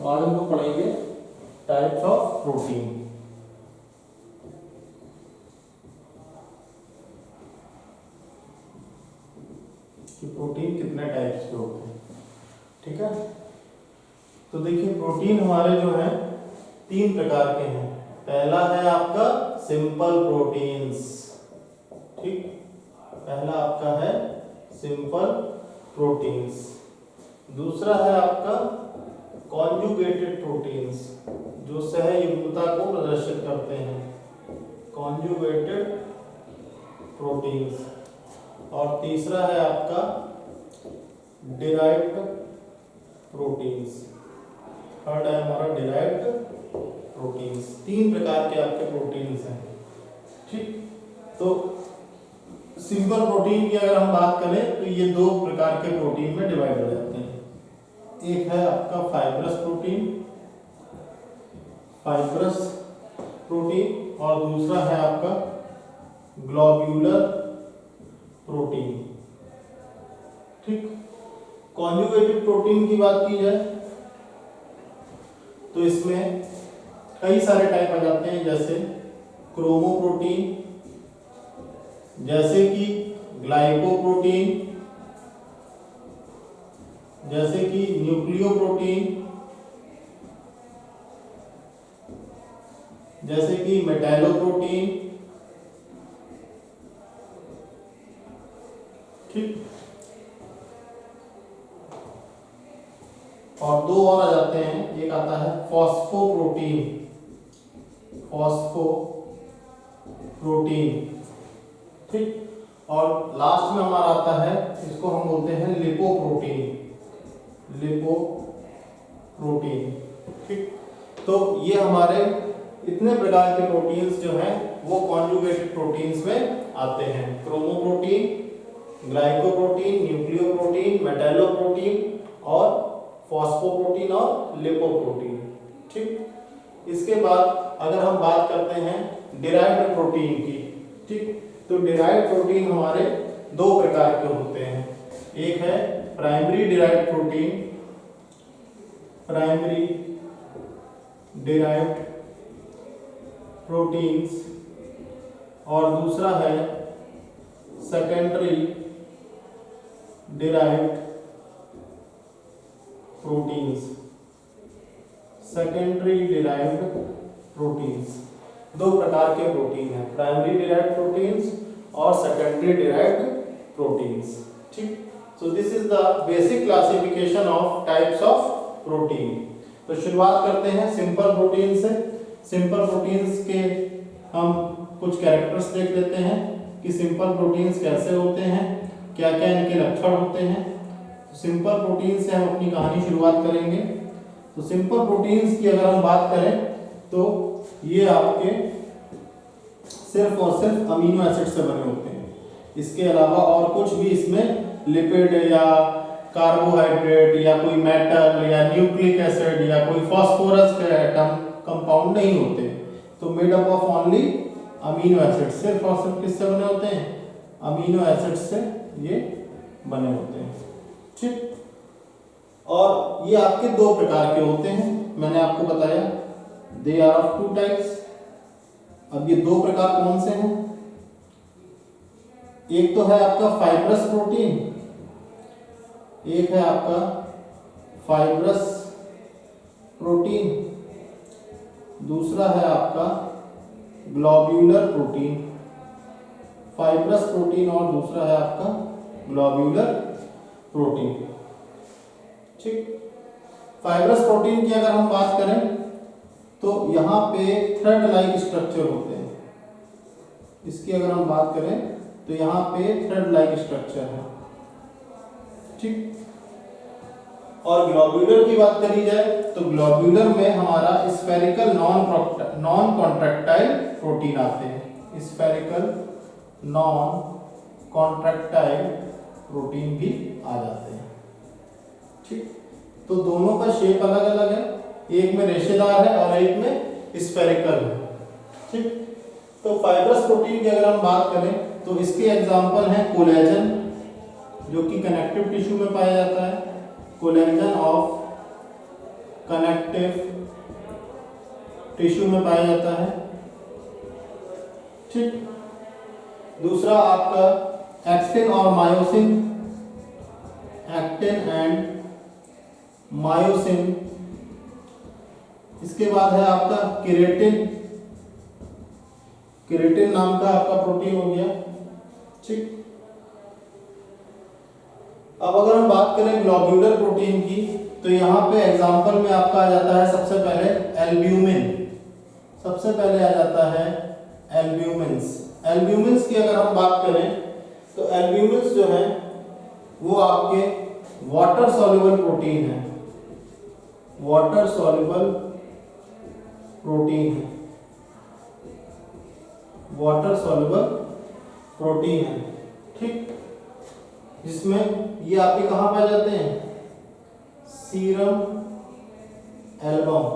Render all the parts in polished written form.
आज हम लोग पढ़ेंगे टाइप्स ऑफ प्रोटीन। कि प्रोटीन कितने टाइप्स के होते हैं, ठीक है। तो देखिए प्रोटीन हमारे जो है 3 प्रकार के हैं। पहला है आपका सिंपल प्रोटीन्स, ठीक, पहला आपका है सिंपल प्रोटीन्स। दूसरा है आपका कॉन्जुगेटेड प्रोटीन्स, जो सहयुग्मता को प्रदर्शित करते हैं, कॉन्जुगेटेड प्रोटीन्स। और तीसरा है आपका डिराइव्ड प्रोटीन्स, थर्ड है हमारा डिराइव्ड प्रोटीन्स। 3 प्रकार के आपके प्रोटीन्स हैं, ठीक। तो सिंपल प्रोटीन की अगर हम बात करें तो ये 2 प्रकार के प्रोटीन में डिवाइड हो जाते हैं। एक है आपका फाइब्रस प्रोटीन, फाइब्रस प्रोटीन, और दूसरा है आपका ग्लोब्यूलर प्रोटीन, ठीक। कॉन्जुगेटेड प्रोटीन की बात की जाए तो इसमें कई सारे टाइप आ जाते हैं, जैसे क्रोमोप्रोटीन, जैसे कि ग्लाइकोप्रोटीन, जैसे कि न्यूक्लियोप्रोटीन, जैसे कि मेटैलोप्रोटीन, ठीक। और 2 और आ जाते हैं, एक आता है फॉस्फोप्रोटीन, फॉस्फोप्रोटीन, ठीक। और लास्ट में हमारा आता है, इसको हम बोलते हैं लिपोप्रोटीन, लिपोप्रोटीन, ठीक। तो ये हमारे इतने प्रकार के प्रोटीन्स जो हैं वो कॉन्जुगेटेड प्रोटीन्स में आते हैं। क्रोमोप्रोटीन, ग्लाइकोप्रोटीन, न्यूक्लियोप्रोटीन, मेटैलोप्रोटीन और फॉस्फोप्रोटीन और लिपोप्रोटीन, ठीक। इसके बाद अगर हम बात करते हैं डिराइव्ड प्रोटीन की, ठीक, तो डिराइव्ड प्रोटीन हमारे 2 प्रकार के होते हैं। एक है primary derived protein, primary derived proteins, और दूसरा है secondary derived proteins, secondary derived proteins. 2 प्रकार के प्रोटीन हैं, प्राइमरी डिराइव्ड प्रोटीन्स और सेकेंडरी डिराइव्ड प्रोटीन्स, ठीक। So this is the basic classification of types of protein. तो शुरुआत करते हैं सिंपल प्रोटीन से। सिंपल प्रोटीन्स के हम कुछ कैरेक्टर्स देख लेते हैं कि सिंपल प्रोटीन्स कैसे होते हैं, क्या क्या इनके लक्षण होते हैं। सिंपल प्रोटीन से हम अपनी कहानी शुरुआत करेंगे। तो सिंपल प्रोटीन्स की अगर हम बात करें तो ये आपके सिर्फ और सिर्फ अमीनो एसिड से बने होते हैं, इसके अलावा और कुछ भी इसमें लिपिड या कार्बोहाइड्रेट या कोई मेटल या न्यूक्लिक एसिड या कोई फास्फोरस के एटम कंपाउंड नहीं होते। तो made up of only amino acid, सिर्फ और सिर्फ किससे बने होते हैं, अमीनो एसिड से ये बने होते हैं, ठीक। और ये आपके 2 प्रकार के होते हैं, मैंने आपको बताया दे आर ऑफ 2 टाइप्स। अब ये 2 प्रकार कौन से हैं, एक तो है आपका फाइब्रस प्रोटीन, एक है आपका फाइब्रस प्रोटीन, दूसरा है आपका ग्लोब्यूलर प्रोटीन, फाइब्रस प्रोटीन, और दूसरा है आपका ग्लोब्यूलर प्रोटीन, ठीक। फाइब्रस प्रोटीन की अगर हम बात करें तो यहाँ पे थ्रेड लाइक स्ट्रक्चर होते हैं। इसकी अगर हम बात करें तो यहाँ पे थ्रेड लाइक स्ट्रक्चर है, ठीक। और ग्लोब्यूलर की बात करी जाए तो ग्लोब्यूलर में हमारा स्फेरिकल नॉन कॉन्ट्रैक्टाइल प्रोटीन आते हैं, स्फेरिकल नॉन कॉन्ट्रैक्टाइल प्रोटीन भी आ जाते हैं, ठीक। तो दोनों का शेप अलग अलग है, एक में रेशेदार है और एक में स्फेरिकल है, ठीक। तो फाइब्रस प्रोटीन की अगर हम बात करें तो इसके एग्जांपल हैं कोलेजन, जो कि कनेक्टिव टिश्यू में पाया जाता है, कोलेजन ऑफ कनेक्टिव टिश्यू में पाया जाता है। ठीक। दूसरा आपका एक्टिन और मायोसिन, एक्टिन एंड मायोसिन। इसके बाद है आपका केराटिन, केराटिन नाम का आपका प्रोटीन हो गया। ठीक। अब अगर हम बात करें ग्लोब्यूलर प्रोटीन की, तो यहाँ पे एग्जांपल में आपका आ जाता है सबसे पहले एल्ब्यूमिन, सबसे पहले आ जाता है एल्ब्यूमिन्स। एल्ब्यूमिन्स की अगर हम बात करें तो एल्ब्यूमिन्स जो है वो आपके वाटर सॉल्युबल प्रोटीन है, वाटर सॉल्युबल प्रोटीन है, वाटर सॉल्युबल प्रोटीन है। ठीक। जिसमें ये आपके कहाँ पाए जाते हैं, serum album,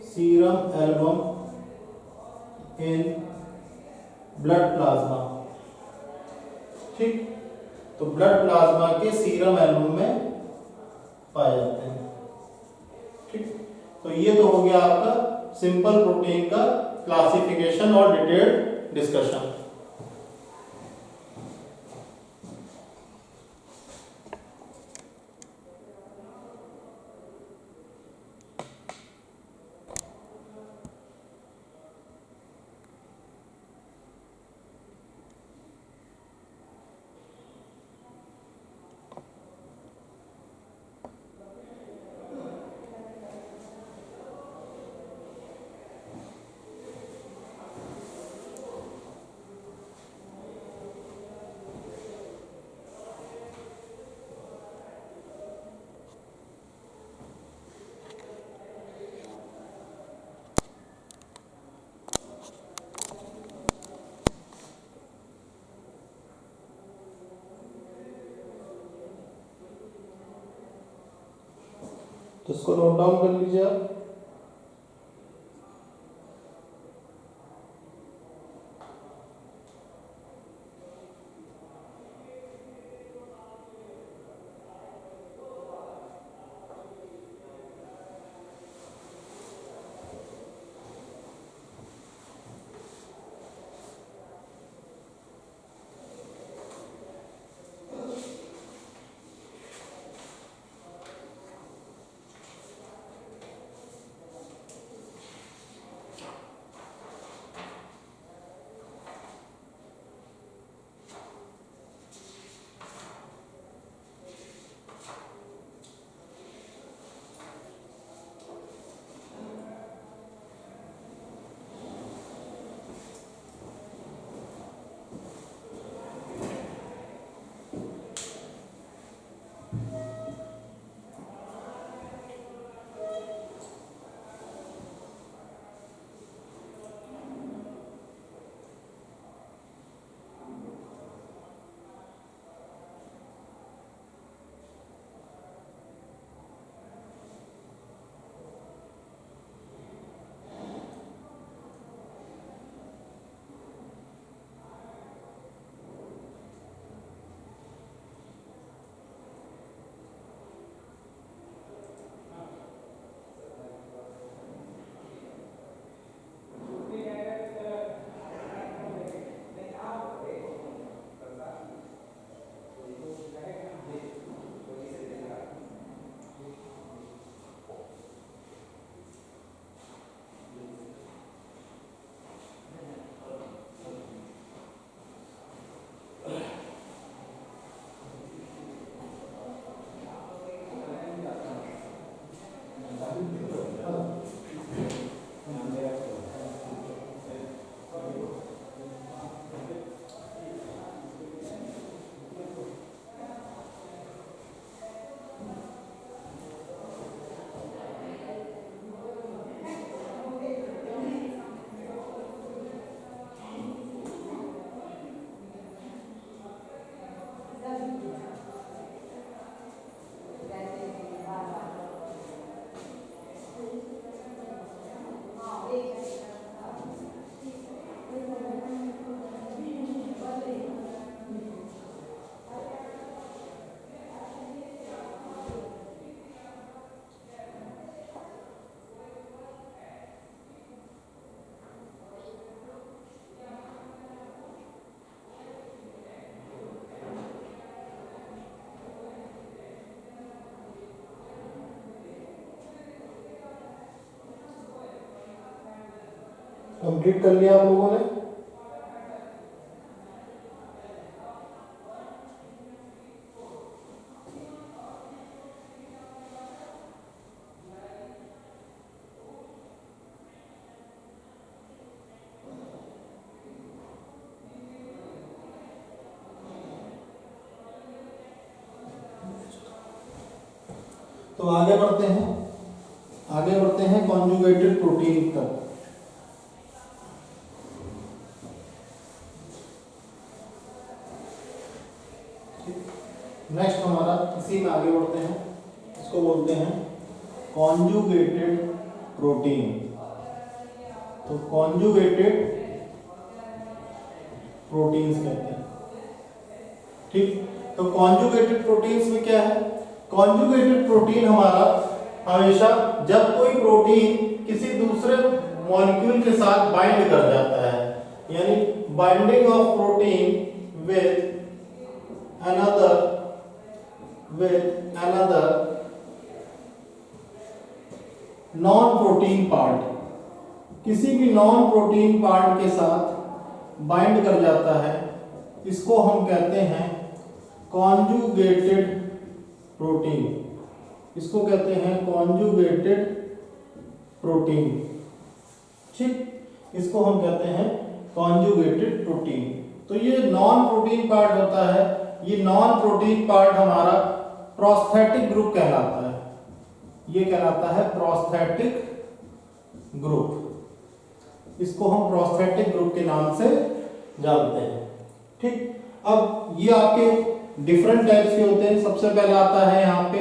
serum album in blood plasma. ठीक। तो ब्लड प्लाज्मा के सीरम एल्बम में पाए जाते हैं। ठीक। तो ये तो हो गया आपका सिंपल प्रोटीन का क्लासिफिकेशन और डिटेल्ड डिस्कशन। तो इसको नोट डाउन कर लीजिए आप। कंप्लीट कर लिया आप लोगों ने? तो आगे बढ़ते हैं कॉन्जुगेटेड प्रोटीन तक। नेक्स्ट हमारा इसी में आगे बढ़ते हैं, इसको बोलते हैं कॉन्जुगेटेड प्रोटीन। तो कॉन्जुगेटेड प्रोटीन्स कहते हैं। ठीक, तो कॉन्जुगेटेड प्रोटीन्स में क्या है? कॉन्जुगेटेड प्रोटीन हमारा हमेशा जब कोई प्रोटीन किसी दूसरे मॉलिक्यूल के साथ बाइंड कर जाता है, यानी binding of protein with another non protein part, किसी भी नॉन प्रोटीन पार्ट के साथ बाइंड कर जाता है, इसको हम कहते हैं कॉन्जुगेटेड प्रोटीन। इसको कहते हैं कॉन्जुगेटेड प्रोटीन। ठीक, इसको हम कहते हैं कॉन्जुगेटेड प्रोटीन। तो ये नॉन प्रोटीन पार्ट होता है, ये नॉन प्रोटीन पार्ट हमारा प्रोस्थेटिक ग्रुप कहलाता है। ये कहलाता है प्रोस्थेटिक ग्रुप। इसको हम प्रोस्थेटिक ग्रुप के नाम से जानते हैं। ठीक, अब ये आपके डिफरेंट टाइप्स के होते हैं। सबसे पहले आता है यहाँ पे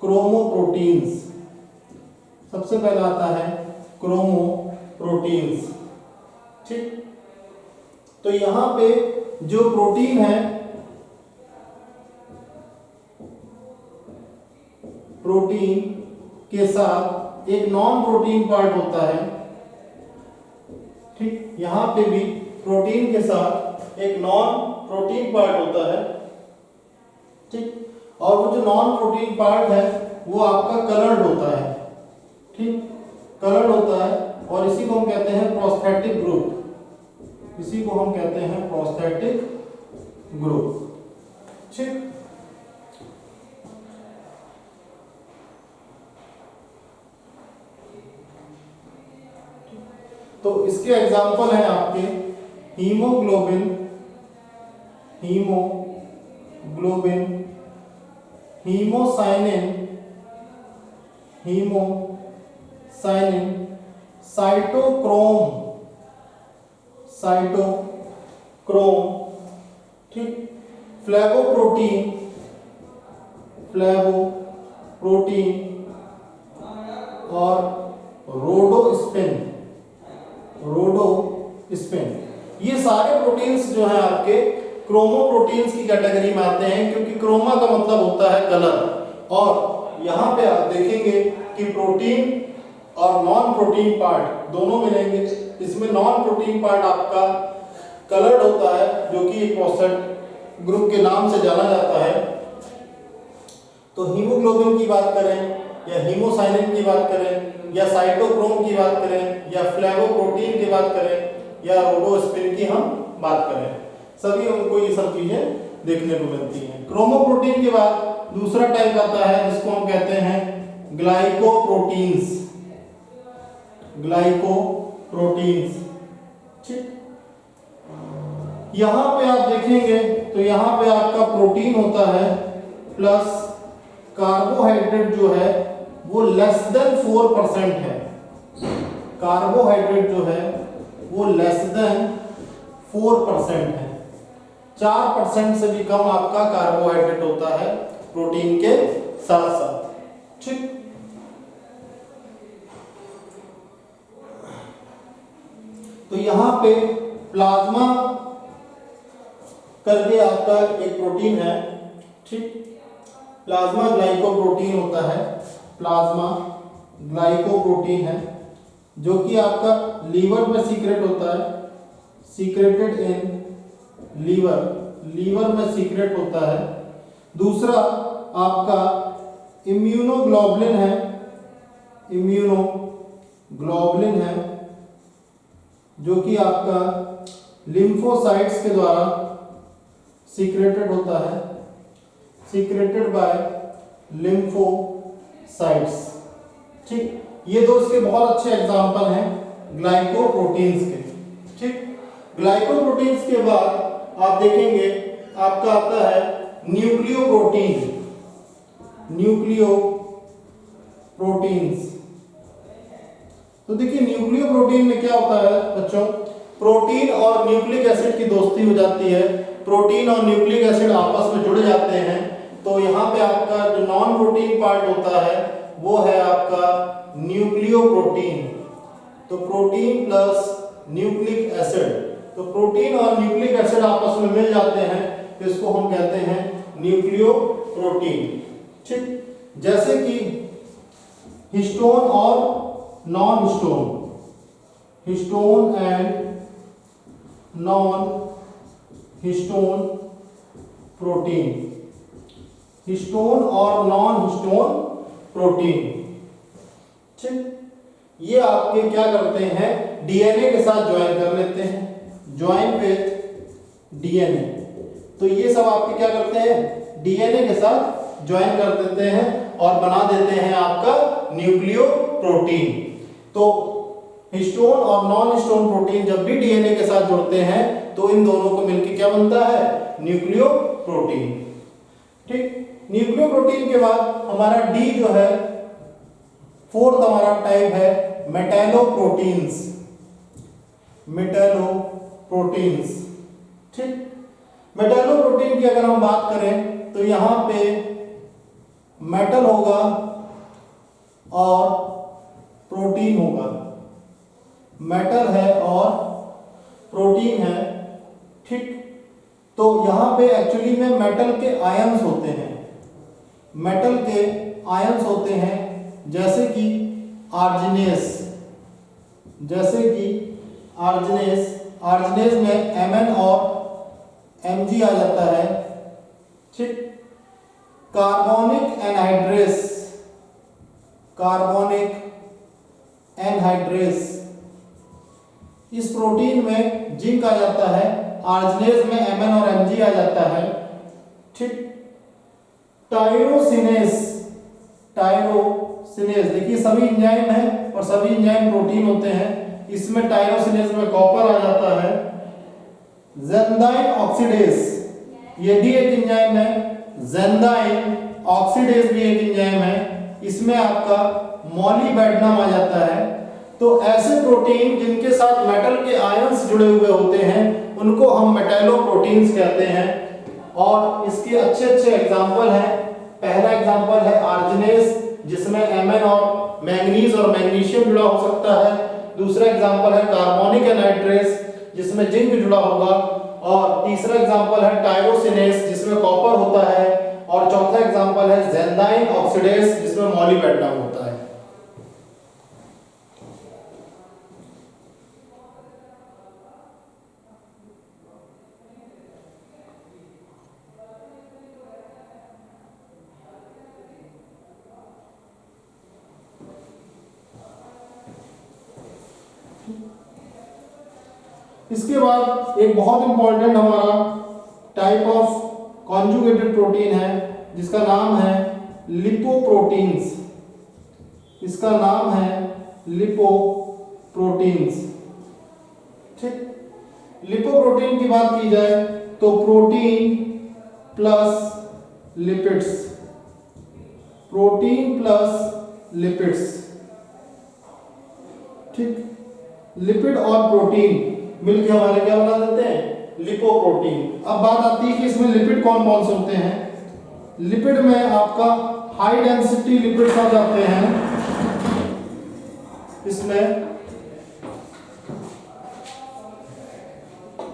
क्रोमोप्रोटीन्स। सबसे पहले आता है क्रोमोप्रोटीन्स। ठीक, तो यहाँ पे जो प्रोटीन है, प्रोटीन के साथ एक नॉन प्रोटीन पार्ट होता है। ठीक, यहां पे भी प्रोटीन के साथ एक नॉन प्रोटीन पार्ट होता है। ठीक, और वो जो नॉन प्रोटीन पार्ट है वो आपका कलर्ड होता है। ठीक, कलर्ड होता है और इसी को हम कहते हैं प्रोस्थेटिक ग्रुप। इसी को हम कहते हैं प्रोस्थेटिक ग्रुप। ठीक, तो इसके एग्जाम्पल हैं आपके हीमोग्लोबिन, हीमोसाइनिन, साइटोक्रोम, ठीक, फ्लेवोप्रोटीन और रोडोस्पिन। ये सारे प्रोटीन्स जो हैं आपके क्रोमोप्रोटीन्स की कैटेगरी में आते हैं, क्योंकि क्रोमा का मतलब होता है कलर। और यहाँ पे आप देखेंगे कि प्रोटीन और नॉन प्रोटीन पार्ट दोनों मिलेंगे। इसमें नॉन प्रोटीन पार्ट आपका कलर्ड होता है, जो कि प्रोस्थेटिक ग्रुप के नाम से जाना जाता है। तो हीमोग्लोबिन की बात करें या हीमोसाइनिन की बात करें या साइटोक्रोम की बात करें या फ्लेवोप्रोटीन की बात करें या रोडोस्पिन की हम बात करें, सभी हमको ये सब चीजें देखने को मिलती हैं। क्रोमोप्रोटीन के बाद दूसरा टाइप आता है जिसको हम कहते हैं ग्लाइकोप्रोटीन्स। ठीक, यहां पे आप देखेंगे तो यहां पे आपका प्रोटीन होता है प्लस कार्बोहाइड्रेट जो है वो लेस देन 4% है। कार्बोहाइड्रेट जो है वो लेस देन 4% है। 4% से भी कम आपका कार्बोहाइड्रेट होता है प्रोटीन के साथ साथ। ठीक, तो यहां पे प्लाज्मा करके आपका एक प्रोटीन है। ठीक, प्लाज्मा ग्लाइकोप्रोटीन होता है, प्लाज्मा ग्लाइकोप्रोटीन है, जो कि आपका लीवर में सीक्रेट होता है, सीक्रेटेड इन लीवर में सीक्रेट होता है। दूसरा आपका इम्यूनोग्लोबुलिन है, जो कि आपका लिम्फोसाइट्स के द्वारा सीक्रेटेड होता है, सीक्रेटेड बाय लिम्फोसाइट्स। ठीक, ये दो इसके बहुत अच्छे एग्जांपल हैं ग्लाइकोप्रोटीन्स के। ठीक, ग्लाइकोप्रोटीन्स के बाद आप देखेंगे आपका आता है न्यूक्लियोप्रोटीन। न्यूक्लियोप्रोटीन्स, तो देखिए न्यूक्लियोप्रोटीन में क्या होता है बच्चों, प्रोटीन और न्यूक्लिक एसिड की दोस्ती हो जाती है, प्रोटीन और न्यूक्लिक एसिड आपस में जुड़ जाते हैं। तो यहाँ पे आपका जो नॉन प्रोटीन पार्ट होता है वो है आपका न्यूक्लियोप्रोटीन। तो प्रोटीन प्लस न्यूक्लिक एसिड, तो प्रोटीन और न्यूक्लिक एसिड आपस में मिल जाते हैं, तो इसको हम कहते हैं न्यूक्लियोप्रोटीन। ठीक, जैसे कि हिस्टोन और non histone, histone and non histone protein, histone और नॉन हिस्टोन प्रोटीन। ठीक, ये आपके क्या करते हैं, डीएनए के साथ ज्वाइन कर लेते हैं, ज्वाइन विथ डीएनए। तो ये सब आपके क्या करते हैं, डीएनए के साथ ज्वाइन कर देते हैं और बना देते हैं आपका न्यूक्लियोप्रोटीन। तो हिस्टोन और नॉन हिस्टोन प्रोटीन जब भी डीएनए के साथ जुड़ते हैं तो इन दोनों को मिलकर क्या बनता है, न्यूक्लियोप्रोटीन। ठीक, न्यूक्लियोप्रोटीन के बाद हमारा डी जो है, फोर्थ हमारा टाइप है मेटैलोप्रोटीन्स, मेटैलोप्रोटीन्स। ठीक, मेटैलोप्रोटीन की अगर हम बात करें तो यहां पे मेटल होगा और प्रोटीन होगा, मेटल है और प्रोटीन है। ठीक, तो यहां पे एक्चुअली में मेटल के आयंस होते हैं, मेटल के आयंस होते हैं, जैसे कि आर्जिनेस, जैसे कि आर्जिनेस, आर्जिनेस में Mn और Mg आ जाता है। ठीक, कार्बोनिक एनहाइड्रेस, कार्बोनिक एनहाइड्रेस, इस प्रोटीन में जिंक आ जाता है, आर्जिनेस में Mn और Mg आ जाता है। ठीक, टायरोसिनेस, टायरोसिनेस देखिए सभी एंजाइम है और सभी एंजाइम प्रोटीन होते हैं, इसमें टायरोसिनेस में कॉपर आ जाता है। ज़ेंदाइन ऑक्सीडेज, ये भी एक एंजाइम है, ज़ेंदाइन ऑक्सीडेज भी एक एंजाइम है, इसमें आपका मॉलिबेडनम आ जाता है। तो ऐसे प्रोटीन जिनके साथ मेटल के आयंस जुड़े हुए होते हैं उनको हम मेटैलोप्रोटीन्स कहते हैं। और इसके अच्छे अच्छे एग्जाम्पल हैं, पहला एग्जाम्पल है आर्जिनेस जिसमें Mn और मैंगनीज और मैग्नीशियम जुड़ा हो सकता है, दूसरा एग्जाम्पल है कार्बोनिक एनहाइड्रेस जिसमें जिंक जुड़ा होगा, और तीसरा एग्जाम्पल है टायरोसिनेस जिसमें कॉपर होता है, और चौथा एग्जाम्पल है ज़ेंदाइन ऑक्सीडेज जिसमें मॉलिबेडनम होता है। इसके बाद एक बहुत इंपॉर्टेंट हमारा टाइप ऑफ कॉन्जुगेटेड प्रोटीन है जिसका नाम है लिपोप्रोटीन्स, इसका नाम है लिपोप्रोटीन्स। ठीक, लिपोप्रोटीन की बात की जाए तो protein plus lipids, protein plus lipids. ठीक, लिपिड और प्रोटीन मिलकर हमारे क्या बना देते हैं, लिपोप्रोटीन। अब बात आती है कि इसमें लिपिड कौन कौन से होते हैं। लिपिड में आपका हाई डेंसिटी लिपिड्स आ जाते हैं, इसमें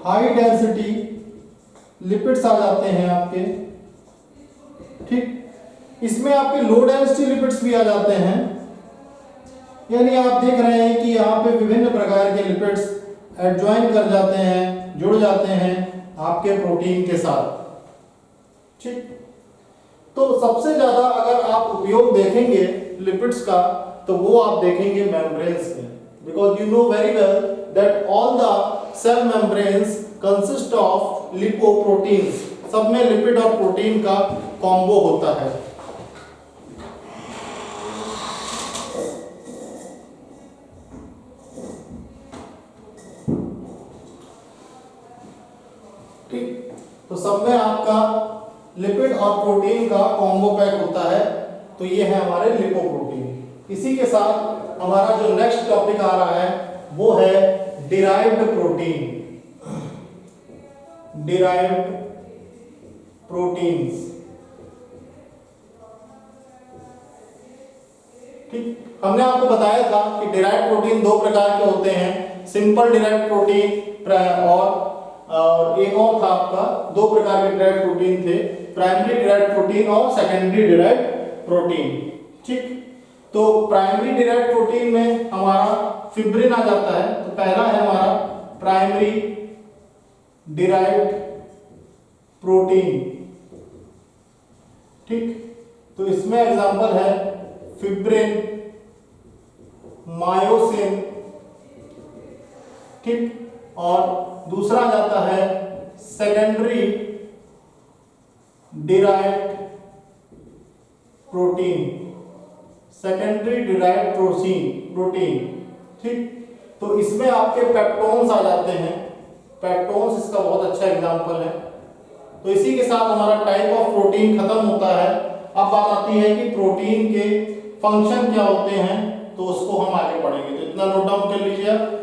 हाई डेंसिटी लिपिड्स आ जाते हैं आपके। ठीक, इसमें आपके लो डेंसिटी लिपिड्स भी आ जाते हैं, यानी आप देख रहे हैं कि यहाँ पे विभिन्न प्रकार के लिपिड्स एडजॉइन कर जाते हैं, जुड़ जाते हैं आपके प्रोटीन के साथ। ठीक, तो सबसे ज्यादा अगर आप उपयोग देखेंगे लिपिड्स का तो वो आप देखेंगे मेम्ब्रेन्स में, because you know very well that all the cell membranes consist of lipoproteins. सब में लिपिड और प्रोटीन का कॉम्बो होता है। ठीक, तो सब में आपका लिपिड और प्रोटीन का कॉम्बो पैक होता है। तो ये है हमारे लिपोप्रोटीन। इसी के साथ हमारा जो नेक्स्ट टॉपिक आ रहा है वो है डिराइव्ड प्रोटीन। Derived proteins. ठीक, हमने आपको बताया था कि डिराइव्ड प्रोटीन दो प्रकार के होते हैं, सिंपल डिराइव्ड प्रोटीन और एक और था आपका, दो प्रकार के डिराइव्ड प्रोटीन थे, प्राइमरी डिराइव्ड प्रोटीन और सेकेंडरी डिराइव्ड प्रोटीन। ठीक, तो प्राइमरी डिराइव्ड प्रोटीन में हमारा फिब्रिन आ जाता है। तो पहला है हमारा प्राइमरी डिराइव्ड प्रोटीन। ठीक, तो इसमें एग्जांपल है फिब्रिन, मायोसिन। ठीक, और दूसरा जाता है secondary derived protein. Secondary derived protein. ठीक, तो इसमें आपके पेप्टोन्स आ जाते हैं। पेप्टोन्स इसका बहुत अच्छा एग्जांपल है। तो इसी के साथ हमारा टाइप ऑफ प्रोटीन खत्म होता है। अब बात आती है कि प्रोटीन के फंक्शन क्या होते हैं, तो उसको हम आगे पढ़ेंगे। तो इतना नोट डाउन कर लीजिए आप।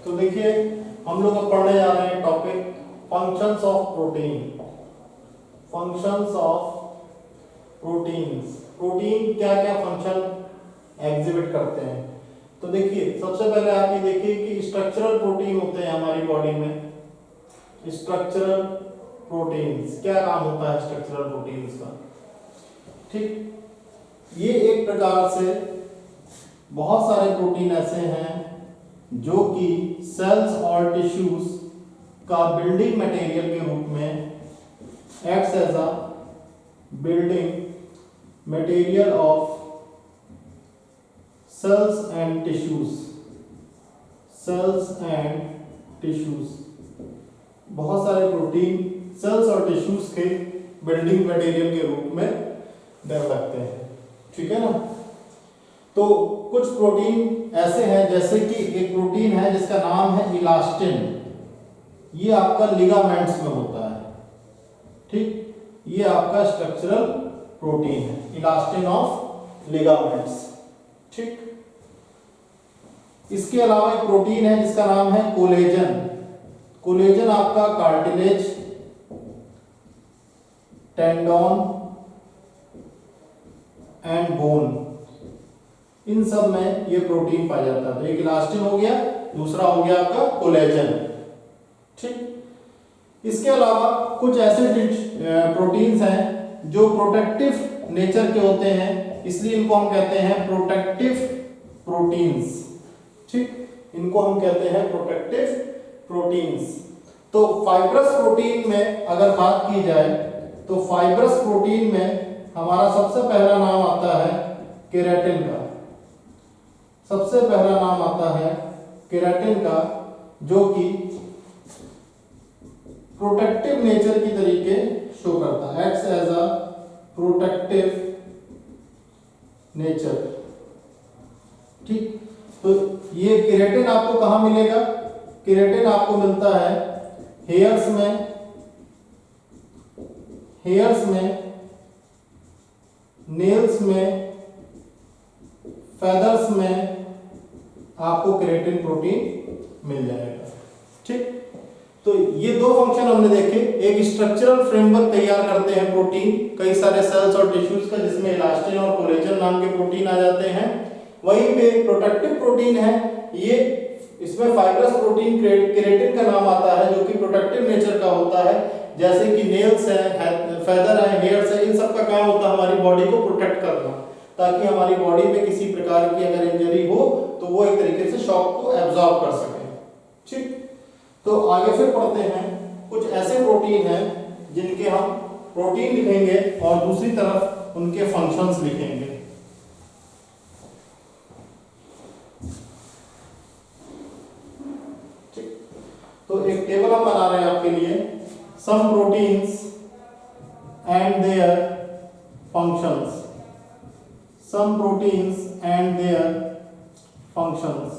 तो देखिए हम लोग अब पढ़ने जा रहे हैं topic functions of protein. Functions of proteins, protein क्या क्या फंक्शन एग्जिबिट करते हैं। तो देखिए सबसे पहले आप ये देखिए कि स्ट्रक्चरल प्रोटीन होते हैं हमारी बॉडी में। स्ट्रक्चरल प्रोटीन्स, क्या काम होता है स्ट्रक्चरल प्रोटीन्स का? ठीक, ये एक प्रकार से बहुत सारे प्रोटीन ऐसे हैं जो कि सेल्स और टिश्यूज का बिल्डिंग मटेरियल के रूप में acts as a building material of cells and tissues. Cells and tissues, बहुत सारे प्रोटीन सेल्स और टिश्यूज के बिल्डिंग मटेरियल के रूप में डेवलपते हैं। ठीक है ना? तो कुछ प्रोटीन ऐसे हैं, जैसे कि एक प्रोटीन है जिसका नाम है इलास्टिन। ये आपका लिगामेंट्स में होता है। ठीक, ये आपका स्ट्रक्चरल प्रोटीन है, इलास्टिन ऑफ लिगामेंट्स। ठीक, इसके अलावा एक प्रोटीन है जिसका नाम है कोलेजन। कोलेजन आपका कार्टिलेज, टेंडोन एंड बोन, इन सब में ये प्रोटीन पाया जाता है। तो एक इलास्टिन हो गया, दूसरा हो गया आपका कोलेजन। ठीक, इसके अलावा कुछ ऐसे प्रोटीन्स हैं जो प्रोटेक्टिव नेचर के होते हैं, इसलिए इनको हम कहते हैं प्रोटेक्टिव प्रोटीन्स। ठीक, इनको हम कहते हैं प्रोटेक्टिव प्रोटीन्स। तो फाइब्रस प्रोटीन में अगर बात की जाए तो फाइब्रस प्रोटीन में हमारा सबसे पहला नाम आता है केराटिन का। सबसे पहला नाम आता है केराटिन का, जो कि प्रोटेक्टिव नेचर की तरीके शो करता है, acts as a protective nature. ठीक, तो ये केराटिन आपको कहां मिलेगा? केराटिन आपको मिलता है हेयर्स में, नेल्स में, फेदर्स में आपको केराटिन प्रोटीन मिल जाएगा। ठीक, तो ये दो फंक्शन हमने देखे। एक स्ट्रक्चरल फ्रेमवर्क तैयार करते हैं प्रोटीन, कई सारे सेल्स और टिश्यूज का, जिसमें इलास्टिन और कोलेजन नाम के प्रोटीन आ जाते हैं। वहीं पे प्रोटेक्टिव प्रोटीन है, ये इसमें फाइब्रस प्रोटीन केराटिन का नाम आता है, जो कि प्रोटेक्टिव नेचर का होता है। जैसे कि नेल्स है, फेदर है, हेयर्स है, इन सब का काम होता है हमारी बॉडी को प्रोटेक्ट करना, ताकि हमारी बॉडी में किसी प्रकार की अगर इंजरी हो तो वो एक तरीके से शॉक को एब्जॉर्ब कर सके। ठीक, तो आगे फिर पढ़ते हैं। कुछ ऐसे प्रोटीन हैं जिनके हम प्रोटीन लिखेंगे और दूसरी तरफ उनके फंक्शंस लिखेंगे। ठीक, तो एक टेबल हम बना रहे हैं some proteins and their functions. Some proteins and their functions.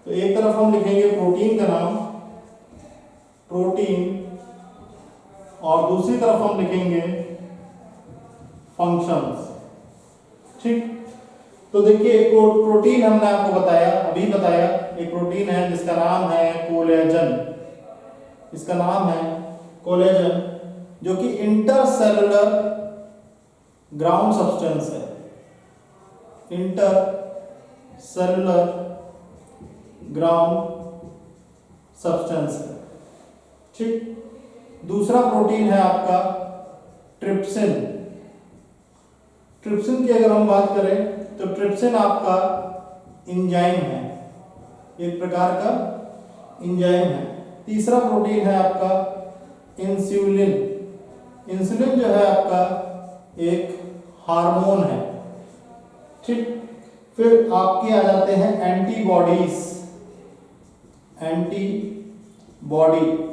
तो एक तरफ हम लिखेंगे प्रोटीन का नाम, प्रोटीन, और दूसरी तरफ हम लिखेंगे फंक्शंस। ठीक, तो देखिए एक प्रोटीन हमने आपको बताया, अभी बताया, एक प्रोटीन है जिसका नाम है कोलेजन। इसका नाम है कोलेजन, जो कि इंटरसेलुलर ग्राउंड सब्सटेंस है, इंटरसेलुलर ग्राउंड सब्सटेंस है। ठीक, दूसरा प्रोटीन है आपका ट्रिप्सिन। ट्रिप्सिन की अगर हम बात करें तो ट्रिप्सिन आपका एंजाइम है, एक प्रकार का एंजाइम है। तीसरा प्रोटीन है आपका इंसुलिन। इंसुलिन जो है आपका एक हार्मोन है। ठीक, फिर आपके आ जाते हैं एंटीबॉडीज।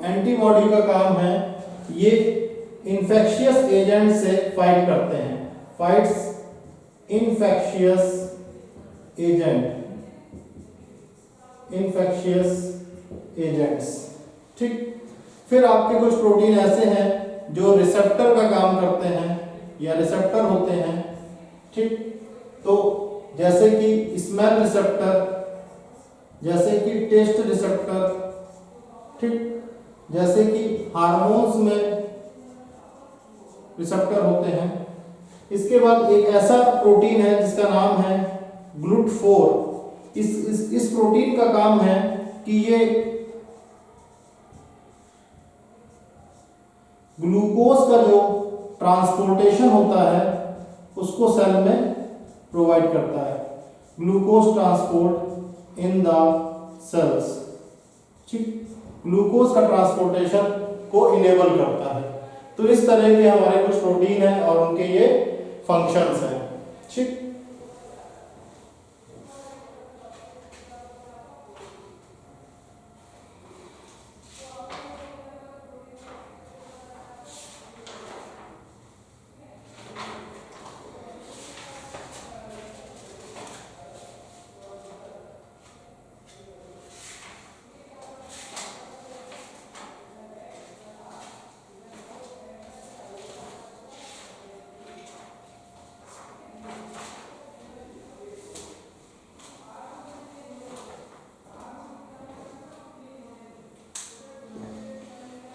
एंटीबॉडी का काम है, ये इन्फेक्शियस एजेंट से फाइट करते हैं, फाइट्स इन्फेक्शियस एजेंट्स। ठीक, फिर आपके कुछ प्रोटीन ऐसे हैं जो रिसेप्टर का काम करते हैं या रिसेप्टर होते हैं। ठीक, तो जैसे कि स्मेल रिसेप्टर, जैसे कि टेस्ट रिसेप्टर, ठीक, जैसे कि हार्मोन्स में रिसेप्टर होते हैं। इसके बाद एक ऐसा प्रोटीन है जिसका नाम है GLUT4। इस प्रोटीन का काम है कि ये ग्लूकोज का जो ट्रांसपोर्टेशन होता है उसको सेल में प्रोवाइड करता है, glucose transport in the cells. ठीक, ग्लूकोज का ट्रांसपोर्टेशन को इनेबल करता है। तो इस तरह के हमारे कुछ प्रोटीन हैं और उनके ये फंक्शंस हैं। ठीक,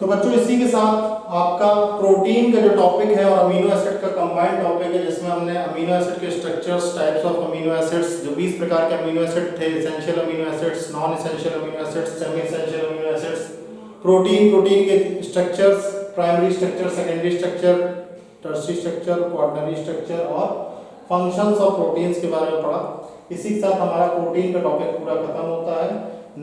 तो बच्चों इसी के साथ आपका प्रोटीन का जो टॉपिक है और अमीनो एसिड का कंबाइंड टॉपिक है, जिसमें हमने अमीनो एसिड के structures, types of amino acids, जो 20 प्रकार के अमीनो एसिड थे, essential amino acids, non essential amino acids, semi essential amino acids, protein के structures, primary structure, secondary structure, tertiary structure, quaternary structure और फंक्शंस ऑफ प्रोटीन्स के बारे में पढ़ा। इसी के साथ हमारा प्रोटीन का टॉपिक पूरा खत्म होता है।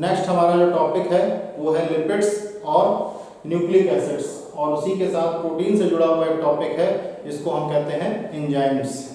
नेक्स्ट हमारा जो टॉपिक है वो है लिपिड्स और न्यूक्लिक एसिड्स, और उसी के साथ प्रोटीन से जुड़ा हुआ एक टॉपिक है जिसको हम कहते हैं एंजाइम्स।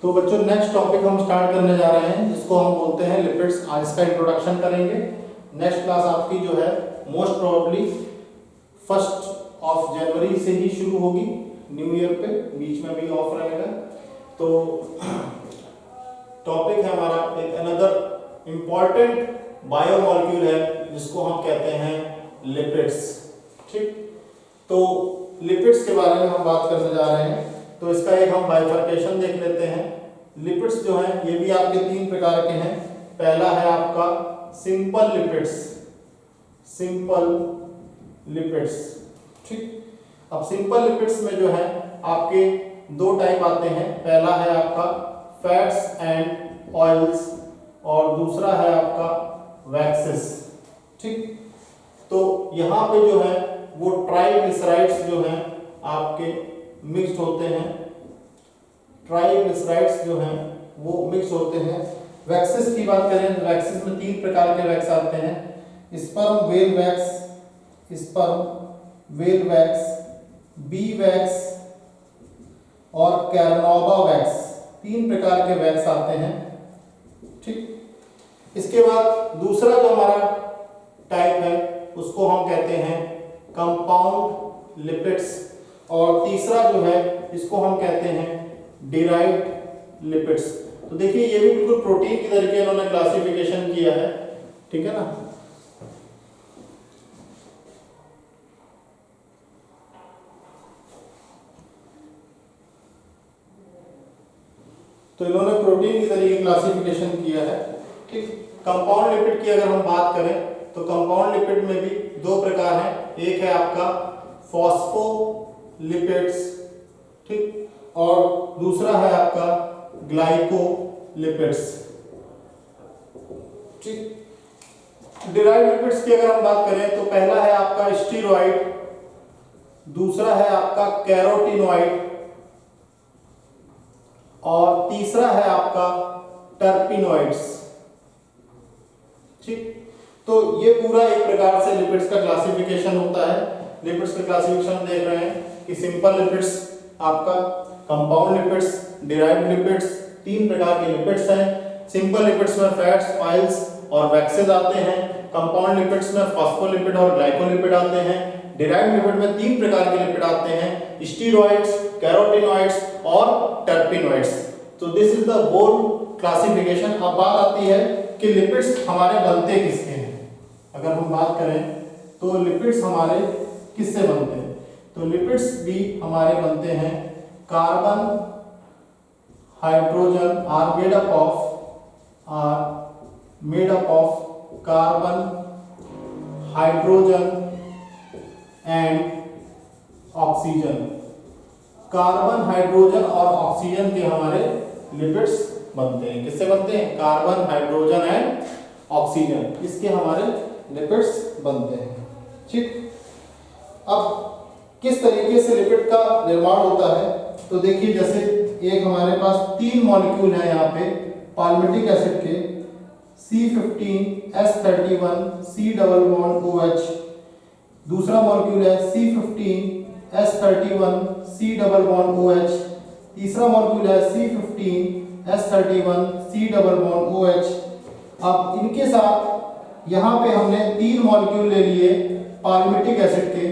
तो बच्चों नेक्स्ट टॉपिक हम स्टार्ट करने जा रहे हैं जिसको हम बोलते हैं लिपिड्स। आज इसका इंट्रोडक्शन करेंगे। नेक्स्ट क्लास आपकी जो है मोस्ट प्रोबेबली 1 जनवरी से ही शुरू होगी, न्यू ईयर पे, बीच में भी ऑफ रहेगा। तो टॉपिक है हमारा एक अनदर इम्पॉर्टेंट बायोमॉलिक्यूल है जिसको हम कहते हैं लिपिड्स। ठीक, तो लिपिड्स के बारे में हम बात करने जा रहे हैं। तो इसका एक हम बाइफर्केशन देख लेते हैं। लिपिड्स जो हैं ये भी आपके 3 प्रकार के हैं, पहला है आपका सिंपल लिपिड्स, सिंपल लिपिड्स। ठीक, अब सिंपल लिपिड्स में जो है आपके दो टाइप आते हैं, पहला है आपका फैट्स एंड ऑयल्स और दूसरा है आपका वैक्सेस। ठीक, तो यहाँ पे जो है वो ट्राइग्लिसराइड्स जो हैं आपके मिक्स्ड होते हैं, ट्राइग्लिसराइड्स जो हैं वो मिक्स होते हैं। वैक्सेस की बात करें तो वैक्सेस में तीन प्रकार के वैक्स आते हैं, sperm whale wax, sperm whale wax, B wax और कैरनोवा वैक्स, तीन प्रकार के वैक्स आते हैं। ठीक, इसके बाद दूसरा जो हमारा टाइप है उसको हम कहते हैं कंपाउंड लिपिड्स और तीसरा जो है इसको हम कहते हैं डिराइव्ड लिपिड्स। तो देखिए ये भी बिल्कुल प्रोटीन की तरीके इन्होंने क्लासिफिकेशन किया है, ठीक है ना। तो इन्होंने प्रोटीन की तरीके क्लासिफिकेशन किया है। ठीक, कंपाउंड लिपिड की अगर हम बात करें तो कंपाउंड लिपिड में भी दो प्रकार हैं, एक है आपका फॉस्फोलिपिड्स, ठीक, और दूसरा है आपका ग्लाइकोलिपिड्स। ठीक, डिराइव्ड लिपिड्स की अगर हम बात करें तो पहला है आपका स्टीरॉइड, दूसरा है आपका कैरोटीनॉइड और तीसरा है आपका टर्पिनॉइड्स। ठीक, तो ये पूरा एक प्रकार से लिपिड्स का क्लासिफिकेशन होता है। लिपिड्स का क्लासिफिकेशन देख रहे हैं कि सिंपल लिपिड्स, आपका कंपाउंड लिपिड्स, डिराइव्ड लिपिड्स, तीन प्रकार के लिपिड्स हैं। सिंपल लिपिड्स में फैट्स, ऑयल्स और वैक्सेस आते हैं। कंपाउंड लिपिड्स में फॉस्फोलिपिड और ग्लाइकोलिपिड आते हैं। डिराइव्ड लिपिड में तीन प्रकार के लिपिड आते हैं, स्टीरॉइड्स, कैरोटीनॉइड्स और टर्पिनॉइड्स। तो this is the whole classification. अब बात आती है कि लिपिड्स हमारे बनते किसके हैं। अगर हम बात करें तो लिपिड्स हमारे किससे बनते हैं, तो लिपिड्स भी हमारे बनते हैं carbon, hydrogen, are made up of carbon, hydrogen and oxygen. Carbon, hydrogen और ऑक्सीजन के हमारे लिपिड्स बनते हैं। किससे बनते हैं, कार्बन, हाइड्रोजन एंड ऑक्सीजन, इसके हमारे लिपिड्स बनते हैं। ठीक, अब किस तरीके से लिपिड का निर्माण होता है, तो देखिए जैसे एक हमारे पास तीन मॉलिक्यूल है यहाँ पे पाल्मिटिक एसिड के, C15H31 C double bond OH, दूसरा मॉलिक्यूल है C15H31 C double bond OH, तीसरा मॉलिक्यूल है C15H31 C double bond OH। अब इनके साथ यहाँ पे हमने तीन मॉलिक्यूल ले लिए पाल्मिटिक एसिड के,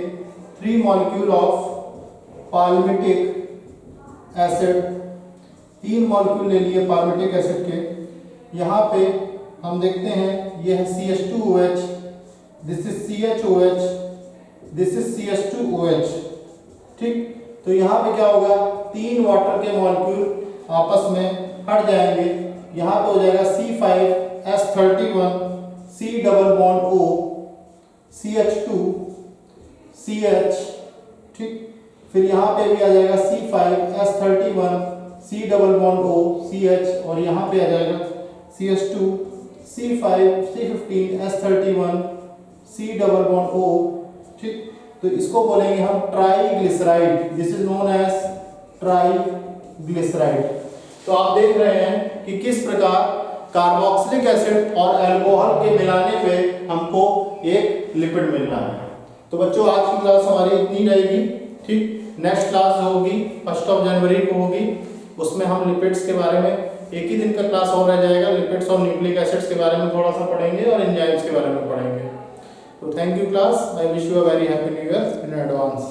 3 molecule of palmitic acid, 3 molecule ले लिए पाल्मिटिक एसिड के। यहाँ पे हम देखते हैं ये है CH2OH, this is CHOH, this is CH2OH। ठीक, तो यहाँ पे क्या होगा, तीन वाटर के मॉलिक्यूल आपस में हट जाएंगे। यहाँ पे हो जाएगा C5H31 C double bond O CH2 CH। ठीक, फिर यहाँ पे भी आ जाएगा C5H31 C double bond O CH और यहाँ पे आ जाएगा CH2 C15H31 C double bond O। ठीक, तो इसको बोलेंगे हम triglyceride, this is known as triglyceride. तो आप देख रहे हैं कि किस प्रकार कार्बोक्सिलिक एसिड और अल्कोहल के मिलाने पे हमको एक लिपिड मिल रहा है। तो बच्चों आज की क्लास हमारी इतनी रहेगी। ठीक, नेक्स्ट क्लास जो होगी 1 जनवरी को होगी, उसमें हम लिपिड्स के बारे में एक ही दिन का क्लास और रह जाएगा। लिपिड्स और न्यूक्लिक एसिड्स के बारे में थोड़ा सा पढ़ेंगे और एंजाइम्स के बारे में पढ़ेंगे। तो thank you class, I wish you a very happy new year in advance.